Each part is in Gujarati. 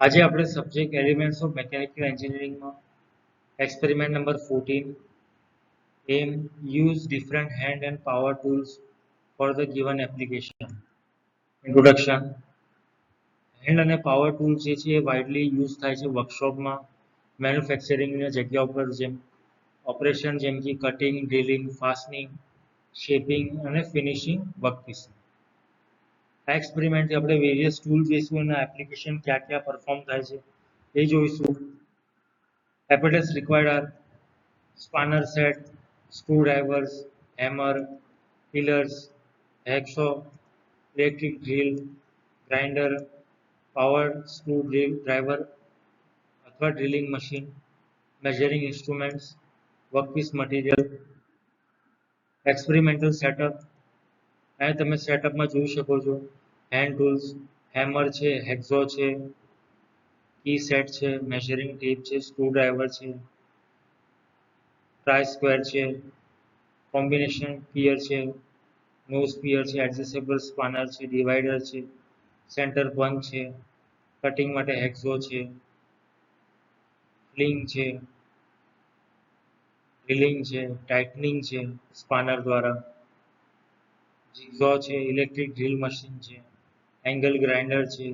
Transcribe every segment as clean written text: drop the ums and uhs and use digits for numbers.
આજે આપણે સબ્જેક્ટ એલિમેન્ટ્સ ઓફ મેકેનિકલ એન્જિનિયરિંગમાં experiment number 14 aim use different hand and power tools for the given application. Introduction. Hand અને પાવર ટૂલ્સ જે છે એ વાઇડલી યુઝ થાય છે વર્કશોપમાં, મેન્યુફેક્ચરિંગની જગ્યા ઉપર, જેમ ઓપરેશન જેમ કે કટિંગ, ડ્રિલિંગ, ફાસ્ટનિંગ, શેપિંગ અને ફિનિશિંગ વર્કપીસ. આ એક્સપેરિમેન્ટથી આપણે વેરિયસ ટૂલ જોઈશું અને એપ્લિકેશન ક્યાં ક્યાં પરફોર્મ થાય છે એ જોઈશું. Apparatus required are spanner set, screwdrivers, hammer, pliers, hacksaw, electric drill, grinder, power screw driver અથવા drilling machine, measuring instruments, workpiece material. Experimental setup. અહીં તમે સેટઅપમાં જોઈ શકો છો હેન્ડ ટૂલ્સ, હેમર છે, હેક્ઝો છે, કી સેટ છે, મેઝરિંગ ટેપ છે, સ્ક્રૂડ્રાઈવર છે, ટ્રાય સ્ક્વેર છે, કોમ્બિનેશન પિયર છે, નોઝ પિયર છે, એડજસ્ટેબલ સ્પાનર છે, ડિવાઈડર છે, સેન્ટર પંચ છે, કટિંગ માટે હેક્ઝો છે, ફ્લિંગ છે, ડ્રિલિંગ છે, ટાઇટનિંગ છે સ્પાનર દ્વારા, જીગઝો છે, ઇલેક્ટ્રિક ડ્રિલ મશીન છે, એંગલ ગ્રાઇન્ડર છે,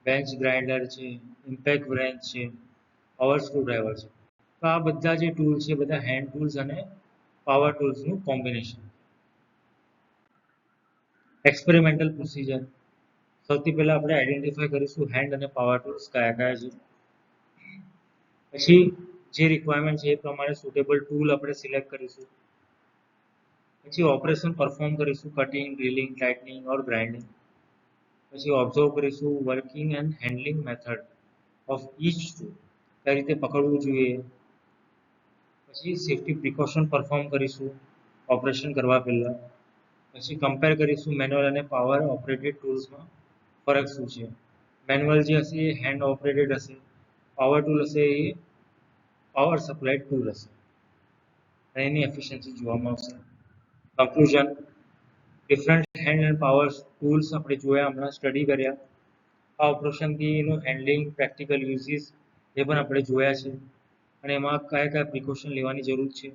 બેન્ચ ગ્રાઇન્ડર છે, ઇમ્પેક્ટ વ્રેન્ચ છે, પાવર સ્ક્રૂડ્રાઈવર છે. તો આ બધા જે ટૂલ્સ છે બધા હેન્ડ ટૂલ્સ અને પાવર ટૂલ્સનું કોમ્બિનેશન. Experimental procedure. સૌથી પહેલા આપણે આઈડેન્ટિફાઈ કરીશું હેન્ડ અને પાવર ટૂલ્સ કયા કયા છે. પછી જે રિક્વાયરમેન્ટ છે એ પ્રમાણે સુટેબલ ટૂલ આપણે સિલેક્ટ કરીશું. પછી ઓપરેશન પરફોર્મ કરીશું, cutting, drilling, tightening or grinding. પછી ઓબ્ઝર્વ કરીશું working and handling method of each tool, કઈ રીતે પકડવું જોઈએ. પછી સેફ્ટી પ્રિકોશન પરફોર્મ કરીશું ઓપરેશન કરવા પહેલાં. પછી કમ્પેર કરીશું મેન્યુઅલ અને પાવર ઓપરેટેડ ટૂલ્સમાં ફરક શું છે. મેન્યુઅલ જે હશે એ હેન્ડ ઓપરેટેડ હશે, પાવર ટૂલ હશે એ પાવર સપ્લાય ટૂલ હશે અને એની એફિશિયન્સી જોવામાં આવશે. Conclusion. Different hand and power tools આપણે જોયા, હમણાં સ્ટડી કર્યા. આ ઓપરેશનથી એનું હેન્ડલિંગ, પ્રેક્ટિકલ યુઝીસ એ પણ આપણે જોયા છે અને એમાં કયા કયા પ્રિકોશન લેવાની જરૂર છે